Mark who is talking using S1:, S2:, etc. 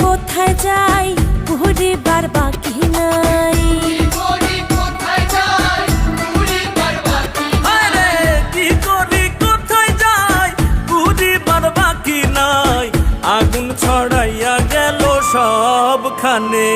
S1: কোথায় যাই ঘুরিবার বাকি নাই।
S2: আরে কি করি কোথায় যাই ঘুরিবার বাকি নাই। আগুন ছড়াইয়া গেল সবখানে।